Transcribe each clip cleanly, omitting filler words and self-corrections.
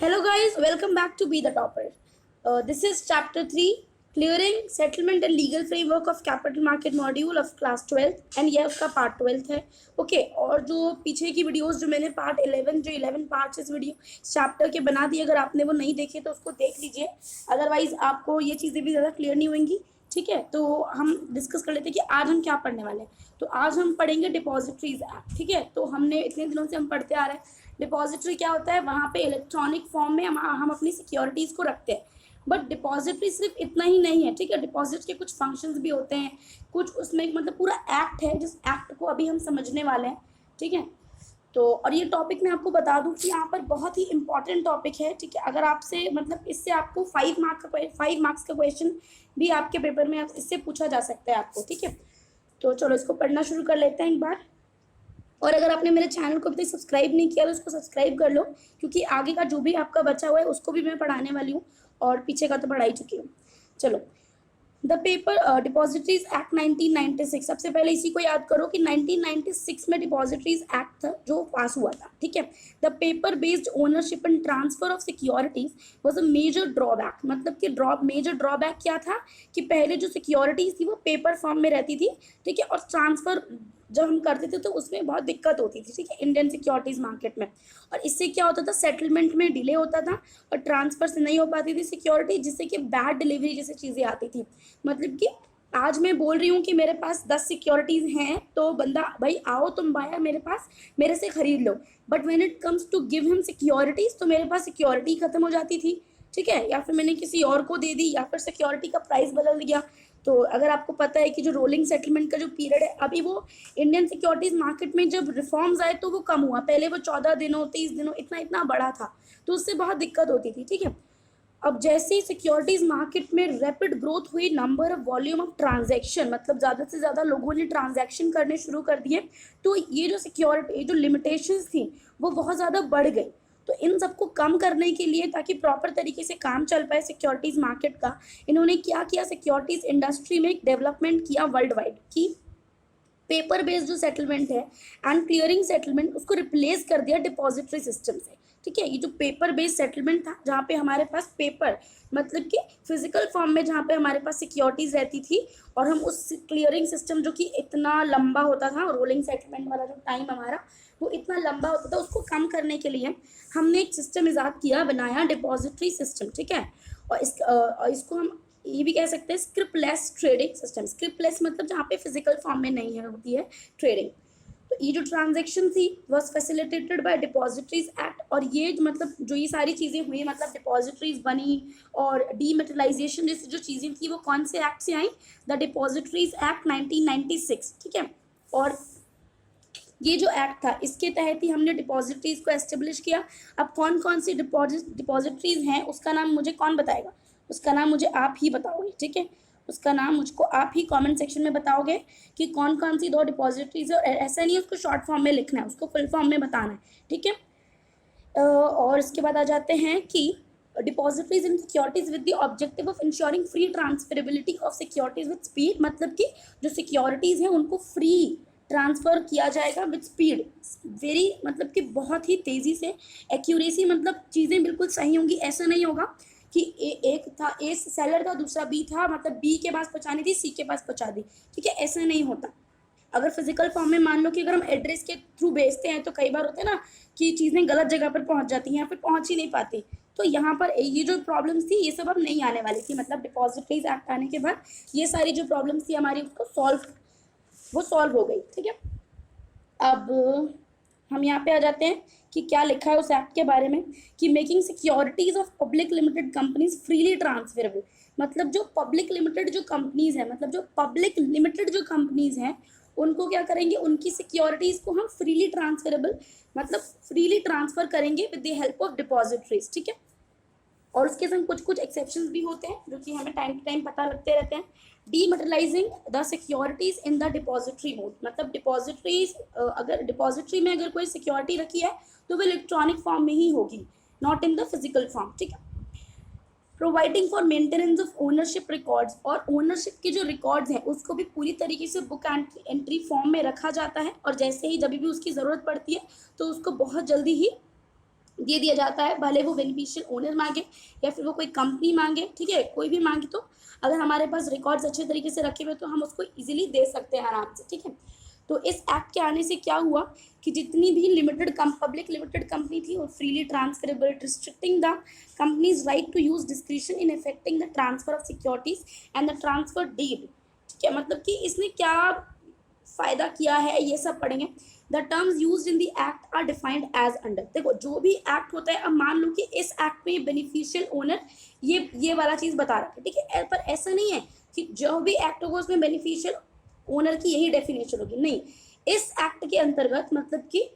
Hello guys, welcome back to Be the Topper. This is chapter 3, Clearing Settlement and Legal Framework of Capital Market Module of Class 12 and ये उसका part 12 है. Okay और जो पीछे की videos जो मैंने पार्ट 11 जो 11 पार्ट्स इस वीडियो चैप्टर के बना दिए, अगर आपने वो नहीं देखे तो उसको देख लीजिए. अदरवाइज आपको ये चीज़ें भी ज़्यादा क्लियर नहीं होंगी. ठीक है, तो हम डिस्कस कर लेते हैं कि आज हम क्या पढ़ने वाले हैं. तो आज हम पढ़ेंगे डिपॉजिटरीज एक्ट. ठीक है, तो हमने इतने दिनों से हम पढ़ते आ रहे हैं डिपॉजिटरी क्या होता है. वहाँ पे इलेक्ट्रॉनिक फॉर्म में हम अपनी सिक्योरिटीज़ को रखते हैं. बट डिपॉजिटरी सिर्फ इतना ही नहीं है. ठीक है, डिपॉजिट के कुछ फंक्शंस भी होते हैं, कुछ उसमें मतलब पूरा एक्ट है जिस एक्ट को अभी हम समझने वाले हैं. ठीक है, तो और ये टॉपिक मैं आपको बता दूं कि यहाँ पर बहुत ही इंपॉर्टेंट टॉपिक है. ठीक है, अगर आपसे मतलब इससे आपको 5 मार्क्स का क्वेश्चन भी आपके पेपर में इससे पूछा जा सकता है आपको. ठीक है, तो चलो इसको पढ़ना शुरू कर लेते हैं एक बार. और अगर आपने मेरे चैनल को अभी तक सब्सक्राइब नहीं किया तो उसको सब्सक्राइब कर लो, क्योंकि आगे का जो भी आपका बचा हुआ है उसको भी मैं पढ़ाने वाली हूँ और पीछे का तो पढ़ा ही चुकी हूँ. चलो, द पेपर डिपॉजिटरीज एक्ट 1996. सबसे पहले इसी को याद करो कि 1996 में डिपॉजिटरीज एक्ट था जो पास हुआ था. ठीक है, the paper based ownership and transfer of securities was a major drawback. मतलब कि मेजर ड्रॉबैक क्या था कि पहले जो सिक्योरिटीज थी वो पेपर फॉर्म में रहती थी. ठीक है, और ट्रांसफर जब हम करते थे तो उसमें बहुत दिक्कत होती थी. ठीक है, इंडियन सिक्योरिटीज मार्केट में. और इससे क्या होता था, सेटलमेंट में डिले होता था और ट्रांसफर से नहीं हो पाती थी सिक्योरिटी, जिससे कि बैड डिलीवरी जैसी चीज़ें आती थी. मतलब कि आज मैं बोल रही हूँ कि मेरे पास 10 सिक्योरिटीज़ हैं तो बंदा भाई आओ तुम बाया मेरे पास मेरे से खरीद लो. But when it comes to give him securities तो मेरे पास सिक्योरिटी खत्म हो जाती थी. ठीक है, या फिर मैंने किसी और को दे दी या फिर सिक्योरिटी का प्राइस बदल दिया. तो अगर आपको पता है कि जो रोलिंग सेटलमेंट का जो पीरियड है अभी वो इंडियन सिक्योरिटीज मार्केट में जब रिफॉर्म्स आए तो वो कम हुआ. पहले वो 14 दिनों 30 दिनों इतना इतना बड़ा था, तो उससे बहुत दिक्कत होती थी. ठीक है, अब जैसे ही सिक्योरिटीज मार्केट में रैपिड ग्रोथ हुई, number of volume of transaction मतलब ज़्यादा से ज़्यादा लोगों ने ट्रांजैक्शन करने शुरू कर दिए, तो ये जो सिक्योरिटी जो लिमिटेशंस थी वो बहुत ज़्यादा बढ़ गई. तो इन सबको कम करने के लिए ताकि प्रॉपर तरीके से काम चल पाए सिक्योरिटीज़ मार्केट का, इन्होंने क्या किया, सिक्योरिटीज़ इंडस्ट्री में एक डेवलपमेंट किया वर्ल्ड वाइड कि पेपर बेस्ड जो सेटलमेंट है एंड क्लियरिंग सेटलमेंट उसको रिप्लेस कर दिया डिपॉजिटरी सिस्टम से. ठीक है, ये जो पेपर बेस्ड सेटलमेंट था जहाँ पे हमारे पास पेपर मतलब कि फिजिकल फॉर्म में जहाँ पे हमारे पास सिक्योरिटीज रहती थी और हम उस क्लियरिंग सिस्टम जो कि इतना लंबा होता था, रोलिंग सेटलमेंट वाला जो टाइम हमारा वो इतना लंबा होता था, उसको कम करने के लिए हमने एक सिस्टम ईजाद किया, बनाया डिपॉजिटरी सिस्टम. ठीक है, और इसको हम ये भी कह सकते हैं स्क्रिप्टलेस ट्रेडिंग सिस्टम. स्क्रिप्टलेस मतलब जहाँ पे फिजिकल फॉर्म में नहीं है होती है ट्रेडिंग. तो ये जो ट्रांजेक्शन थी was facilitated bye depositories act. और ये मतलब जो ये सारी चीज़ें हुई मतलब डिपॉजिटरीज बनी और डीमेटलाइजेशन जैसी जो चीज़ें थी वो कौन से एक्ट से आई, द डिपॉजिटरीज एक्ट 1996. ठीक है, और ये जो एक्ट था इसके तहत ही हमने डिपॉजिटरीज को एस्टेब्लिश किया. अब कौन कौन सी डिपॉजिटरीज हैं उसका नाम मुझे कौन बताएगा, उसका नाम मुझे आप ही बताओगे. ठीक है, उसका नाम मुझको आप ही कमेंट सेक्शन में बताओगे कि कौन कौन सी 2 डिपॉजिटरीज है. ऐसा नहीं है उसको शॉर्ट फॉर्म में लिखना है, उसको फुल फॉर्म में बताना है. ठीक है, और इसके बाद आ जाते हैं कि depositories in securities with the objective of ensuring free transferability of securities with speed. मतलब कि जो सिक्योरिटीज हैं उनको फ्री ट्रांसफ़र किया जाएगा विद स्पीड, वेरी मतलब कि बहुत ही तेज़ी से, एक्यूरेसी मतलब चीज़ें बिल्कुल सही होंगी. ऐसा नहीं होगा कि एक था ए सेलर था दूसरा बी था, मतलब बी के पास पहुँचानी थी सी के पास पहुँचा दी. ठीक है, ऐसा नहीं होता. अगर फिजिकल फॉर्म में मान लो कि अगर हम एड्रेस के थ्रू भेजते हैं तो कई बार होता है ना कि चीज़ें गलत जगह पर पहुँच जाती हैं या फिर पहुँच ही नहीं पाती. तो यहाँ पर ये जो प्रॉब्लम्स थी ये सब अब नहीं आने वाली थी. मतलब डिपॉजिटरीज एक्ट आने के बाद ये सारी जो प्रॉब्लम्स थी हमारी उसको सॉल्व हो गई. ठीक है, अब हम यहाँ पे आ जाते हैं कि क्या लिखा है उस एक्ट के बारे में कि making securities of public limited companies freely transferable. मतलब जो पब्लिक लिमिटेड जो कंपनीज हैं, मतलब जो पब्लिक लिमिटेड जो कंपनीज हैं उनको क्या करेंगे, उनकी सिक्योरिटीज को हम फ्रीली ट्रांसफरेबल मतलब फ्रीली ट्रांसफर करेंगे with the help of depositories. ठीक है, और उसके संग कुछ कुछ एक्सेप्शंस भी होते हैं जो कि हमें टाइम टू टाइम पता लगते रहते हैं. Dematerialising the securities in the depository mode. मतलब डिपॉजिटरीज अगर डिपॉजिटरी में अगर कोई सिक्योरिटी रखी है तो वो इलेक्ट्रॉनिक फॉर्म में ही होगी, not in the physical form. ठीक है, providing for maintenance of ownership records. और ओनरशिप के जो रिकॉर्ड्स हैं उसको भी पूरी तरीके से बुक एंट्री फॉर्म में रखा जाता है और जैसे ही जब भी उसकी ज़रूरत पड़ती है तो उसको बहुत जल्दी ही दे दिया जाता है, भले वो बेनिफिशियल ओनर मांगे या फिर वो कोई कंपनी मांगे, ठीक है, कोई भी मांगे, तो अगर हमारे पास रिकॉर्ड्स अच्छे तरीके से रखे हुए तो हम उसको इजीली दे सकते हैं आराम से, ठीक है। तो इस एक्ट के आने से क्या हुआ कि जितनी भी पब्लिक लिमिटेड कंपनी थी वो freely transferable, restricting the company's right to use discretion in effecting the transfer of securities and the transfer deed, ठीक है। मतलब कि इसने क्या फायदा किया है ये सब पढ़ेंगे। The terms used in the act are defined as under. देखो जो भी एक्ट होता है, अब मान लो कि इस एक्ट में बेनिफिशियल ओनर ये वाला चीज बता रखा है, ठीक है, पर ऐसा नहीं है कि जो भी एक्ट होगा उसमें बेनिफिशियल ओनर की यही डेफिनेशन होगी, नहीं। इस एक्ट के अंतर्गत मतलब कि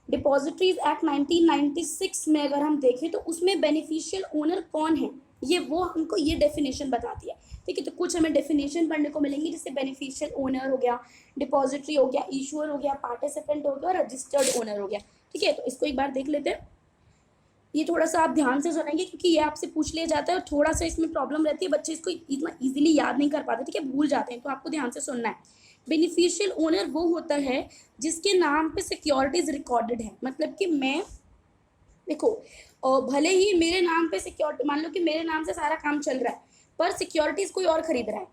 डिपॉजिटरीज एक्ट 1996 में अगर हम देखें तो उसमें बेनिफिशियल ओनर कौन है ये वो हमको ये डेफिनेशन बताती है, ठीक है। तो कुछ हमें डेफिनेशन पढ़ने को मिलेंगी, जैसे बेनिफिशियल ओनर हो गया, डिपॉजिटरी हो गया, इशूअर हो गया, पार्टिसिपेंट हो गया, रजिस्टर्ड ओनर हो गया, ठीक है। तो इसको एक बार देख लेते हैं। ये थोड़ा सा आप ध्यान से सुनेंगे क्योंकि ये आपसे पूछ लिया जाता है और थोड़ा सा इसमें प्रॉब्लम रहती है, बच्चे इसको इतना इजीली याद नहीं कर पाते, ठीक है, भूल जाते हैं, तो आपको ध्यान से सुनना है। बेनिफिशियल ओनर वो होता है जिसके नाम पे सिक्योरिटीज रिकॉर्डेड है। मतलब कि मैं देखो भले ही मेरे नाम पे सिक्योरिटी, मान लो कि मेरे नाम से सारा काम चल रहा है पर सिक्योरिटीज कोई और खरीद रहा है,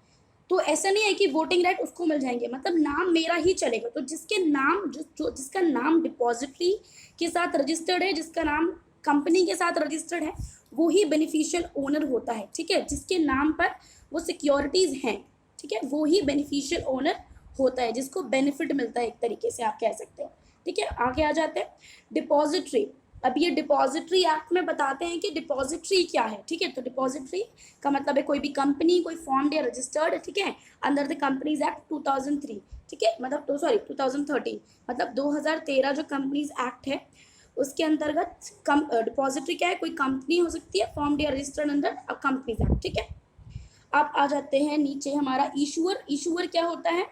तो ऐसा नहीं है कि वोटिंग राइट उसको मिल जाएंगे, मतलब नाम मेरा ही चलेगा। तो जिसके नाम जिसका नाम डिपॉजिटरी के साथ रजिस्टर्ड है, जिसका नाम कंपनी के साथ रजिस्टर्ड है, वो ही बेनिफिशियल ओनर होता है, ठीक है। जिसके नाम पर वो सिक्योरिटीज हैं, ठीक है, वो ही बेनिफिशियल ओनर होता है, जिसको बेनिफिट मिलता है एक तरीके से आप कह सकते हो, ठीक है। आगे आ जाते हैं डिपॉजिटरी। अब ये डिपॉजिटरी एक्ट में बताते हैं कि डिपॉजिटरी क्या है, ठीक है। तो डिपॉजिटरी का मतलब है कोई भी कंपनी, कोई फॉर्म्ड या रजिस्टर्ड, ठीक है, अंडर द कंपनीज एक्ट 2003, ठीक है, मतलब 2013, मतलब 2013 जो कंपनीज एक्ट है उसके अंतर्गत डिपॉजिटरी क्या है, कोई कंपनी हो सकती है फॉर्म्ड या रजिस्टर्ड अंडर कंपनीज एक्ट, ठीक है। अब आ जाते हैं नीचे हमारा इशूअर। इशूअर क्या होता है?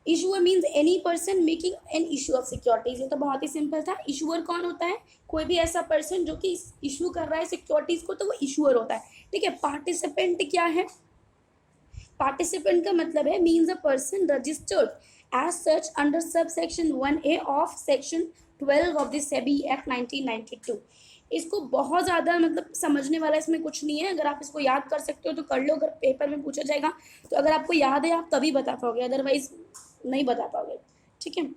Issuer means any person making an issue of securities. ये तो बहुत ही सिंपल था। इशूअर कौन होता है? कोई भी ऐसा पर्सन जो कि इशू कर रहा है सिक्योरिटीज को, तो वो इशूअर होता है, ठीक है। पार्टिसिपेंट क्या है? पार्टिसिपेंट का मतलब है means a person registered as such under sub section 1A of section 12 of the SEBI act 1992। इसको बहुत ज़्यादा मतलब समझने वाला इसमें कुछ नहीं है, अगर आप इसको याद कर सकते हो तो कर लो, अगर पेपर में पूछा जाएगा तो अगर आपको याद है आप तभी बता पाओगे, अदरवाइज नहीं बता पाओगे, ठीक है।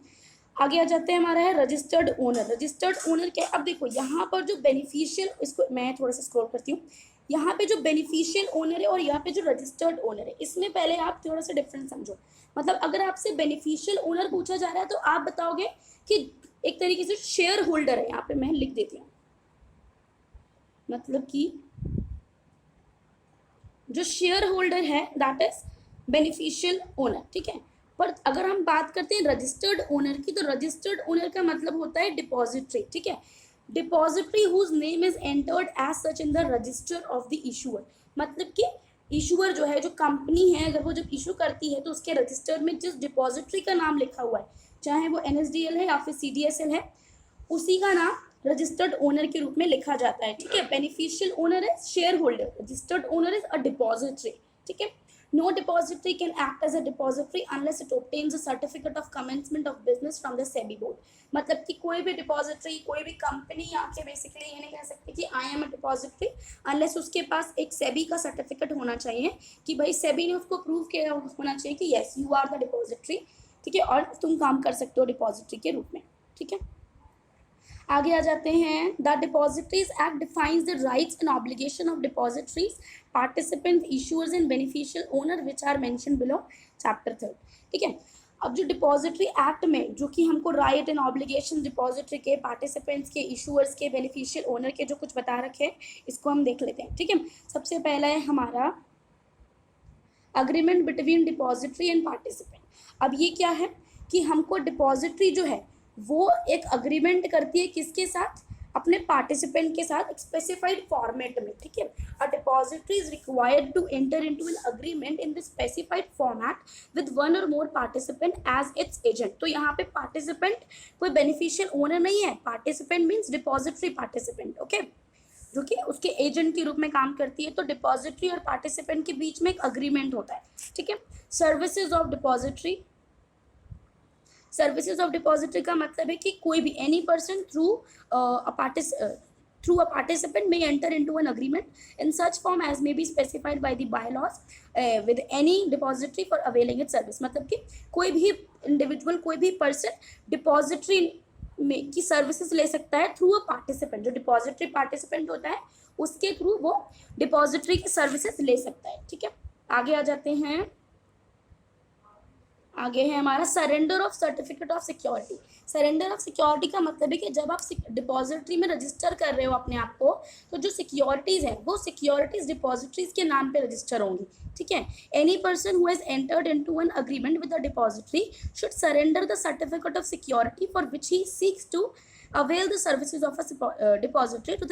आगे आ जाते हैं, हमारा है रजिस्टर्ड ओनर। रजिस्टर्ड ओनर क्या है? अब देखो यहाँ पर जो बेनिफिशियल, इसको मैं थोड़ा सा स्क्रॉल करती हूँ, यहाँ पे जो बेनिफिशियल ओनर है और यहाँ पे जो रजिस्टर्ड ओनर है, इसमें पहले आप थोड़ा सा डिफरेंस समझो। मतलब अगर आपसे बेनिफिशियल ओनर पूछा जा रहा है तो आप बताओगे कि एक तरीके से शेयर होल्डर है, यहाँ पे मैं लिख देती हूँ, मतलब कि जो शेयर होल्डर है दैट इज बेनिफिशियल ओनर, ठीक है। पर अगर हम बात करते हैं रजिस्टर्ड ओनर की, तो रजिस्टर्ड ओनर का मतलब होता है डिपॉजिटरी, ठीक है। Depository whose name is entered as such in the register of the issuer. मतलब कि इशूअर जो है, जो कंपनी है, अगर वो जब इशू करती है तो उसके रजिस्टर में जिस डिपॉजिटरी का नाम लिखा हुआ है, चाहे वो NSDL है या फिर CDSL है, उसी का नाम रजिस्टर्ड ओनर के रूप में लिखा जाता है, ठीक है। बेनिफिशियल ओनर है share holder, registered owner is a depository, ठीक है। No depository can act as a depository unless it obtains a certificate of commencement of business from the SEBI board। मतलब कि कोई भी डिपॉजिटरी, कोई भी कंपनी आके बेसिकली ये नहीं कह सकती कि I am a depository unless उसके पास एक सेबी का सर्टिफिकेट होना चाहिए कि भाई सेबी ने उसको प्रूव किया होना चाहिए कि yes you are the depository, ठीक है, और तुम काम कर सकते हो डिपॉजिटरी के रूप में, ठीक है। आगे आ जाते हैं, the depositories act defines the rights and obligation of depositories, participant, issuers and beneficial owner which are mention below chapter 3, ठीक है। अब जो डिपॉजिटरी एक्ट में जो कि हमको राइट एंड ऑब्लिगेशन डिपॉजिटरी के, पार्टिसिपेंट्स के, इशूअर्स के, बेनिफिशियल ओनर के जो कुछ बता रखे हैं, इसको हम देख लेते हैं, ठीक है। सबसे पहला है हमारा agreement between depository and participant. अब ये क्या है कि हमको डिपॉजिटरी जो है वो एक अग्रीमेंट करती है किसके साथ? अपने पार्टिसिपेंट के साथ स्पेसिफाइड फॉर्मेट में, ठीक है। A depository is required to enter into an agreement in the specified format with one or more participant as its agent. तो यहाँ पे पार्टिसिपेंट कोई बेनिफिशियल ओनर नहीं है, participant means depository participant, okay, जो कि उसके एजेंट के रूप में काम करती है। तो डिपॉजिटरी और पार्टिसिपेंट के बीच में एक अग्रीमेंट होता है, ठीक है। Services of depository, services of depository का मतलब है कि कोई भी any person through a participant may enter into an agreement in such form as may be specified by the bylaws with any depository for availing its service. मतलब कि कोई भी इंडिविजुअल, कोई भी पर्सन डिपॉजिटरी में की सर्विसेज ले सकता है थ्रू अ पार्टिसिपेंट। जो डिपॉजिटरी पार्टिसिपेंट होता है उसके थ्रू वो डिपॉजिटरी की सर्विसेज ले सकता है। ठीक है, आगे आ जाते हैं। आगे है हमारा surrender of certificate of security. Surrender of security का मतलब है कि जब आप डिपॉजिटरी में रजिस्टर कर रहे हो अपने आप को, तो जो सिक्योरिटीज है वो सिक्योरिटीज डिपॉजिटरीज के नाम पे रजिस्टर होंगी। ठीक है, any person who has entered into an agreement with the depository should surrender the certificate of security for which he seeks to avail the services of a depository to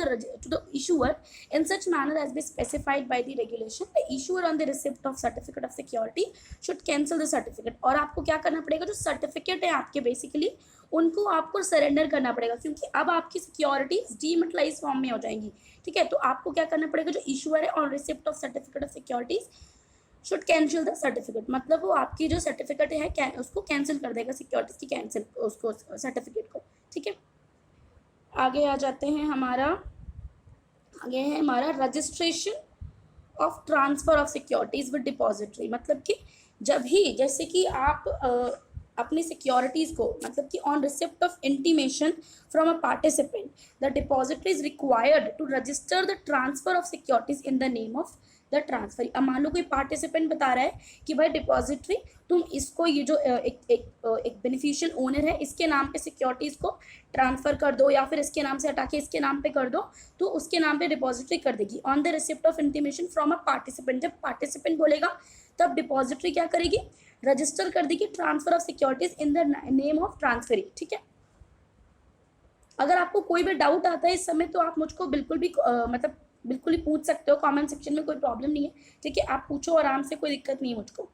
the issuer in such manner as be specified by the regulation. The issuer on the receipt of certificate of security should cancel the certificate. और आपको क्या करना पड़ेगा, जो certificate है आपके basically उनको आपको सरेंडर करना पड़ेगा, क्योंकि अब आपकी सिक्योरिटीज डीमेटलाइज फॉर्म में हो जाएंगी। ठीक है, तो आपको क्या करना पड़ेगा, जो इशूअर है on receipt of certificate of securities should cancel the certificate, मतलब वो आपकी जो सर्टिफिकेट है उसको कैंसिल कर देगा, सिक्योरिटीज की कैंसिल उसको सर्टिफिकेट को। ठीक है, आगे आ जाते हैं आगे है हमारा registration of transfer of securities with depository. मतलब कि जब ही जैसे कि आप अपनी सिक्योरिटीज को, मतलब कि on receipt of intimation from a participant the depository is required to register the transfer of securities in the name of the transfer. अब मान लो कोई पार्टिसिपेंट बता रहा है कि भाई डिपॉजिटरी तुम इसको, ये जो एक बेनिफिशियल ओनर है इसके नाम पे सिक्योरिटीज को ट्रांसफर कर दो, या फिर इसके नाम से हटा के इसके नाम पे कर दो, तो उसके नाम पे डिपॉजिटरी कर देगी on the receipt of intimation from a participant. जब पार्टिसिपेंट बोलेगा तब डिपॉजिटरी क्या करेगी, रजिस्टर कर देगी transfer of securities in the name of transferee. ठीक है, अगर आपको कोई भी डाउट आता है इस समय तो आप मुझको बिल्कुल भी मतलब बिल्कुल ही पूछ सकते हो कमेंट सेक्शन में, कोई प्रॉब्लम नहीं है। ठीक है, आप पूछो आराम से, कोई दिक्कत नहीं है मुझको।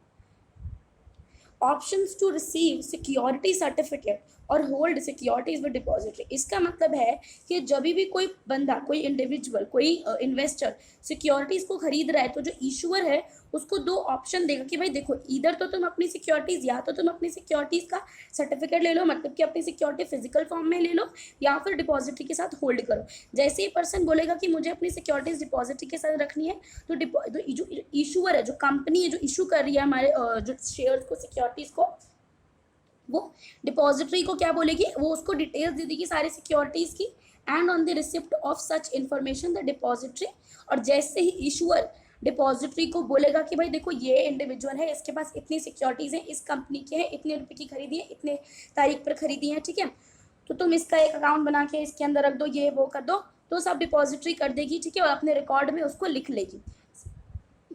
Options to receive security certificate और होल्ड सिक्योरिटीज विद डिपॉजिटरी। इसका मतलब है कि जब भी कोई बंदा, कोई इंडिविजुअल, कोई इन्वेस्टर सिक्योरिटीज को खरीद रहा है तो जो इशूअर है उसको दो ऑप्शन देगा कि भाई देखो, इधर तो तुम अपनी सिक्योरिटीज, या तो तुम अपनी सिक्योरिटीज का सर्टिफिकेट ले लो, मतलब कि अपनी सिक्योरिटी फिजिकल फॉर्म में ले लो, या फिर डिपॉजिटरी के साथ होल्ड करो। जैसे ही पर्सन बोलेगा कि मुझे अपनी सिक्योरिटीज डिपॉजिटरी के साथ रखनी है, तो जो इशूअर है, जो कंपनी है जो इशू कर रही है हमारे जो शेयर्स को, सिक्योरिटीज को, वो डिपॉजिटरी को क्या बोलेगी, वो उसको डिटेल्स दे देगी सारी सिक्योरिटीज की, and on the receipt of such information the depository. और जैसे ही इशूअर डिपॉजिटरी को बोलेगा कि भाई देखो ये इंडिविजुअल है, इसके पास इतनी सिक्योरिटीज हैं, इस कंपनी के हैं, इतने रुपए की खरीदी है, इतने तारीख पर खरीदी है, ठीक है, तो तुम इसका एक अकाउंट बना के इसके अंदर रख दो, ये वो कर दो, तो सब डिपॉजिटरी कर देगी। ठीक है, और अपने रिकॉर्ड में उसको लिख लेगी।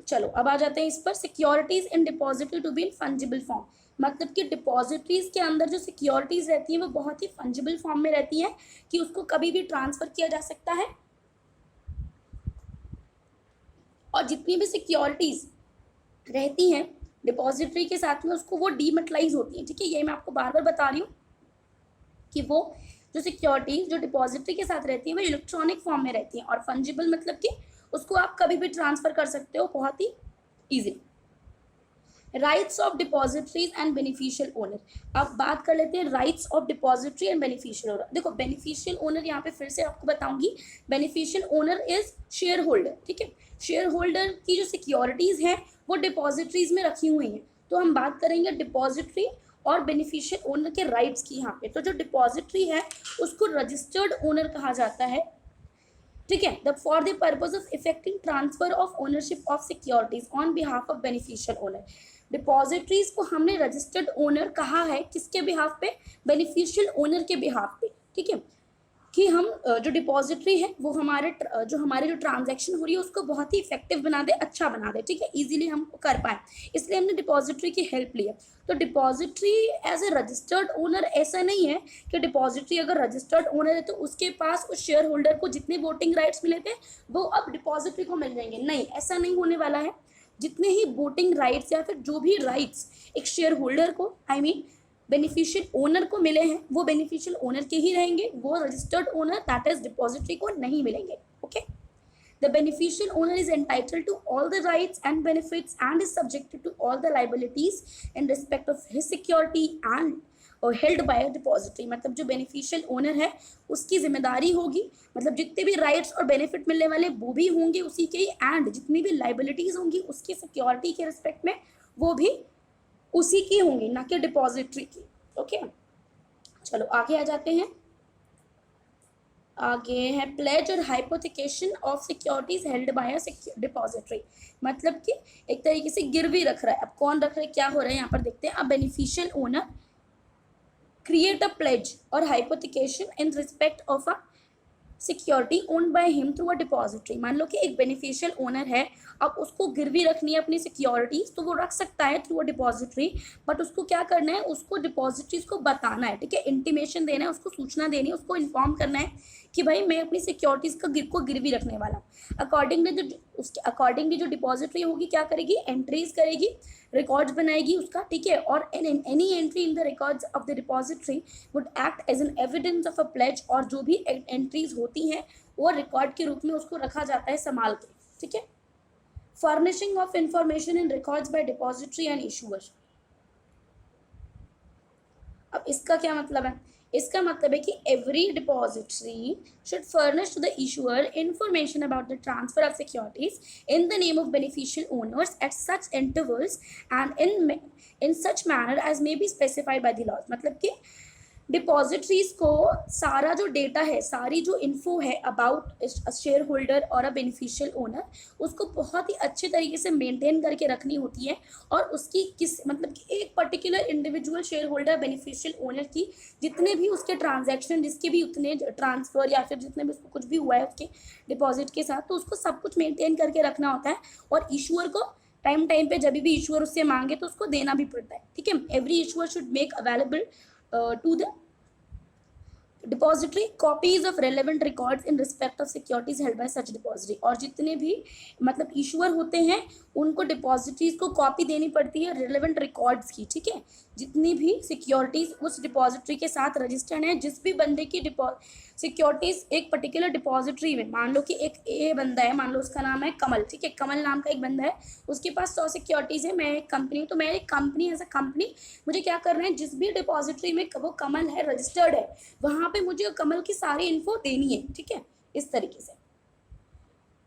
चलो अब आ जाते हैं इस पर, securities in depository to be in fungible form. मतलब कि डिपॉजिटरीज के अंदर जो सिक्योरिटीज रहती हैं वो बहुत ही फंजिबल फॉर्म में रहती हैं, कि उसको कभी भी ट्रांसफर किया जा सकता है, और जितनी भी सिक्योरिटीज रहती हैं डिपॉजिटरी के साथ में उसको वो डीमेटलाइज होती हैं। ठीक है, ये मैं आपको बार बार बता रही हूँ कि वो जो सिक्योरिटीज जो डिपॉजिटरी के साथ रहती है वो इलेक्ट्रॉनिक फॉर्म में रहती हैं, और फंजिबल मतलब कि उसको आप कभी भी ट्रांसफर कर सकते हो बहुत ही easily. Rights of depositories and beneficial owner. अब बात कर लेते हैं rights of depository and beneficial owner. देखो बेनिफिशियल ओनर यहाँ पे फिर से आपको बताऊंगी, beneficial owner is shareholder. ठीक है, शेयर होल्डर की जो सिक्योरिटीज हैं वो डिपॉजिटरीज में रखी हुई हैं। तो हम बात करेंगे डिपॉजिटरी और बेनिफिशियल ओनर के राइट्स की यहाँ पे। तो जो डिपॉजिटरी है उसको रजिस्टर्ड ओनर कहा जाता है। ठीक है, the for the purpose of effecting transfer of ownership of securities on behalf of beneficial owner. Depositories को हमने रजिस्टर्ड ओनर कहा है, किसके बिहाफ पे, बेनिफिशियल ओनर के बिहाफ पे। ठीक है, कि हम जो डिपॉजिटरी है वो हमारे जो ट्रांजैक्शन हो रही है उसको बहुत ही इफेक्टिव बना दे, अच्छा बना दे। ठीक है, इजीली हम कर पाए, इसलिए हमने डिपॉजिटरी की हेल्प लिया। तो depository as a registered owner ऐसा नहीं है कि डिपॉजिटरी अगर रजिस्टर्ड ओनर है तो उसके पास उस शेयर होल्डर को जितने वोटिंग राइट्स मिले थे वो अब डिपॉजिटरी को मिल जाएंगे। नहीं, ऐसा नहीं होने वाला है। जितने ही वोटिंग राइट्स या फिर जो भी राइट्स एक शेयर होल्डर को, आई मीन बेनिफिशियल ओनर को मिले हैं, वो बेनिफिशियल ओनर के ही रहेंगे, वो registered owner that is depository को नहीं मिलेंगे। Okay, the beneficial owner is entitled to all the rights and benefits and is subjected to all the liabilities in respect of his security and held by depository, मतलब जो beneficial owner है उसकी जिम्मेदारी होगी, मतलब जितने भी राइट्स और बेनिफिट मिलने वाले वो भी होंगे उसी के, एंड जितनी भी लाइबिलिटीज होंगी उसकी सिक्योरिटी के रिस्पेक्ट में वो भी उसी की होंगी, ना कि डिपॉजिटरी की। ओके, चलो आगे आ जाते हैं। आगे है pledge or hypothecation of securities held by depository, मतलब कि एक तरीके से गिरवी रख रहा है। अब कौन रख रहा है, क्या हो रहा है यहाँ पर देखते हैं। अब beneficial owner create a pledge or hypothecation in respect of a security owned by him through a depository. मान लो कि एक बेनिफिशियल ओनर है, अब उसको गिरवी रखनी है अपनी सिक्योरिटीज, तो वो रख सकता है थ्रू अ डिपॉजिटरी, बट उसको क्या करना है, उसको डिपॉजिटरीज को बताना है, ठीक है, इंटीमेशन देना है, उसको सूचना देनी है, उसको इन्फॉर्म करना है कि भाई मैं अपनी सिक्योरिटीज को गिरवी रखने वाला हूँ। अकॉर्डिंगली जो डिपॉजिटरी होगी क्या करेगी, एंट्रीज करेगी, रिकॉर्ड्स बनाएगी उसका, ठीक है, और any entry in the records of the depository would act as an evidence of a pledge, और जो भी एंट्रीज होती हैं वो रिकॉर्ड के रूप में उसको रखा जाता है संभाल के, ठीक है। Furnishing of information in records by depository and issuer. अब इसका क्या मतलब है, इसका मतलब है कि every depository should furnish to the issuer information about the transfer of securities in the name of beneficial owners at such intervals and in such manner as may be specified by the laws. मतलब कि depositories को सारा जो data है, सारी जो info है about share holder और अ बेनिफिशियल ओनर, उसको बहुत ही अच्छे तरीके से मेंटेन करके रखनी होती है, और उसकी किस मतलब कि एक particular individual share holder beneficial owner की जितने भी उसके ट्रांजैक्शन, जिसके भी उतने ट्रांसफर या फिर जितने भी उसको कुछ भी हुआ है उसके डिपॉजिट के साथ, तो उसको सब कुछ मेंटेन करके रखना होता है, और इशूअर को टाइम टाइम पे जब भी इशूअर उससे मांगे तो उसको देना भी पड़ता है, ठीक है। Every issuer should make available to the depository copies of relevant records in respect of securities held by such depository। और जितने भी मतलब इशूअर होते हैं उनको डिपॉजिटरीज को कॉपी देनी पड़ती है रिलेवेंट रिकॉर्ड्स की, ठीक है, जितनी भी सिक्योरिटीज उस डिपॉजिटरी के साथ रजिस्टर्ड है। जिस भी बंदे की सिक्योरिटीज एक पर्टिकुलर डिपॉजिटरी में, मान लो कि एक ए बंदा है, मान लो उसका नाम है कमल, ठीक है, कमल नाम का एक बंदा है, उसके पास 100 सिक्योरिटीज है, मैं एक कंपनी, तो मैं एक कंपनी एज अ कंपनी मुझे क्या करना है, जिस भी डिपॉजिटरी में वो कमल है रजिस्टर्ड है, वहां पे मुझे कमल की सारी इन्फो देनी है, ठीक है, इस तरीके से।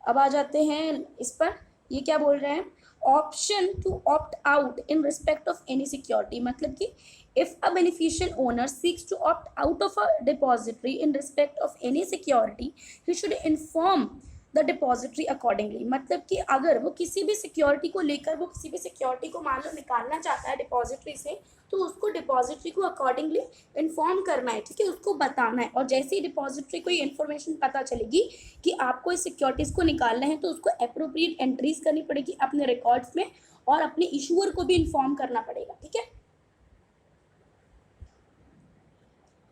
अब आ जाते हैं इस पर, ये क्या बोल रहे हैं, option to opt out in respect of any security, मतलब कि if a beneficial owner seeks to opt out of a depository in respect of any security he should inform the depository accordingly. मतलब कि अगर वो किसी भी security को लेकर, वो किसी भी सिक्योरिटी को मान लो निकालना चाहता है डिपॉजिटरी से, तो उसको डिपॉजिटरी को अकॉर्डिंगली इन्फॉर्म करना है, ठीक है, उसको बताना है। और जैसे ही डिपॉजिटरी को ये इन्फॉर्मेशन पता चलेगी कि आपको इस सिक्योरिटीज को निकालना है, तो उसको अप्रोप्रिएट एंट्रीज करनी पड़ेगी अपने रिकॉर्ड्स में, और अपने इशूअर को भी इन्फॉर्म करना पड़ेगा, ठीक है।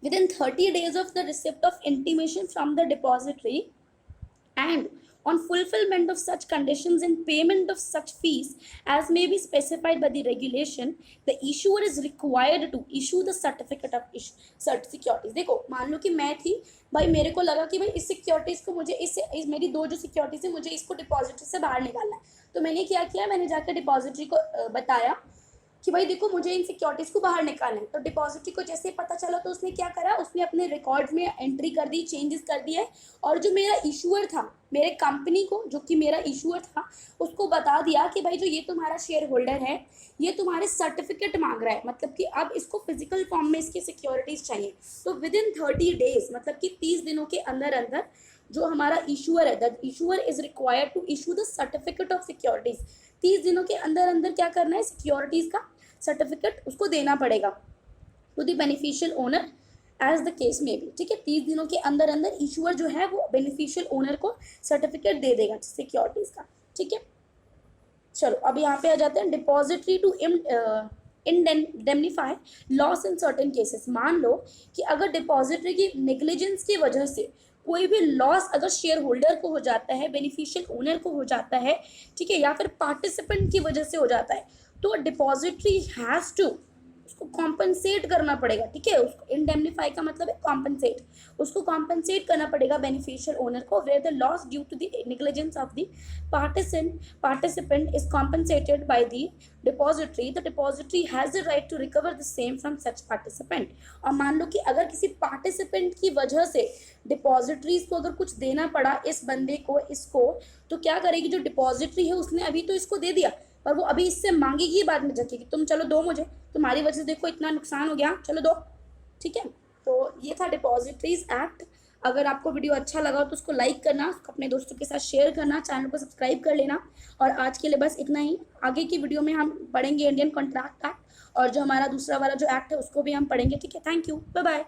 Within 30 days of the receipt of intimation from the depository and on fulfillment of such conditions and payment of such fees as may be specified by the regulation, the issuer is required to issue the certificate of securities। देखो मान लो कि मैं थी भाई, मेरे को लगा कि भाई इस सिक्योरिटीज को मुझे इस मेरी दो जो सिक्योरिटीज है मुझे इसको डिपॉजिटरी से बाहर निकालना है, तो मैंने क्या किया, मैंने जाकर डिपॉजिटरी को बताया कि भाई देखो मुझे इन सिक्योरिटीज को बाहर निकालना है। तो डिपॉजिटरी को जैसे ही पता चला तो उसने क्या करा, उसने अपने रिकॉर्ड में एंट्री कर दी, चेंजेस कर दिए, और जो मेरा इशूअर था, मेरे कंपनी को जो कि मेरा इशूअर था, उसको बता दिया कि भाई जो ये तुम्हारा शेयर होल्डर है ये तुम्हारे सर्टिफिकेट मांग रहा है, मतलब कि अब इसको फिजिकल फॉर्म में इसकी सिक्योरिटीज चाहिए। तो विद इन 30 डेज, मतलब कि 30 दिनों के अंदर अंदर जो हमारा इशूअर है, the issuer is required to issue the certificate of securities. 30 दिनों के अंदर अंदर क्या करना है, सिक्योरिटीज का सर्टिफिकेट उसको देना पड़ेगा to the beneficial owner as the case में भी, ठीक है। 30 दिनों के अंदर अंदर इशूअर जो है वो बेनिफिशियल ओनर को सर्टिफिकेट दे देगा सिक्योरिटीज का, ठीक है। चलो अब यहाँ पे आ जाते हैं, depository to indemnify loss in certain cases. मान लो कि अगर डिपॉजिटरी की नेग्लिजेंस की वजह से कोई भी लॉस अगर शेयर होल्डर को हो जाता है, बेनिफिशियल ओनर को हो जाता है, ठीक है, या फिर पार्टिसिपेंट की वजह से हो जाता है, तो डिपॉजिटरी हैज़ टू उसको कॉम्पनसेट करना पड़ेगा, ठीक है। उसको इंडेमनीफाई का मतलब है कॉम्पनसेट, उसको कॉम्पनसेट करना पड़ेगा बेनिफिशियल ओनर को, where the loss due to the negligence of the participant is compensated by the depository, the depository has the right to recover the same from such participant. और मान लो कि अगर किसी पार्टिसिपेंट की वजह से डिपॉजिटरीज को अगर कुछ देना पड़ा इस बंदे को, इसको, तो क्या करेगी, जो डिपॉजिटरी है उसने अभी तो इसको दे दिया, पर वो अभी इससे मांगेगी बाद में जाके कि तुम चलो दो मुझे, तुम्हारी वजह से देखो इतना नुकसान हो गया, चलो दो, ठीक है। तो ये था डिपॉजिटरीज एक्ट। अगर आपको वीडियो अच्छा लगा तो उसको लाइक करना, उसको अपने दोस्तों के साथ शेयर करना, चैनल को सब्सक्राइब कर लेना। और आज के लिए बस इतना ही। आगे की वीडियो में हम पढ़ेंगे इंडियन कॉन्ट्रैक्ट एक्ट, और जो हमारा दूसरा वाला जो एक्ट है उसको भी हम पढ़ेंगे, ठीक है। Thank you, bye bye.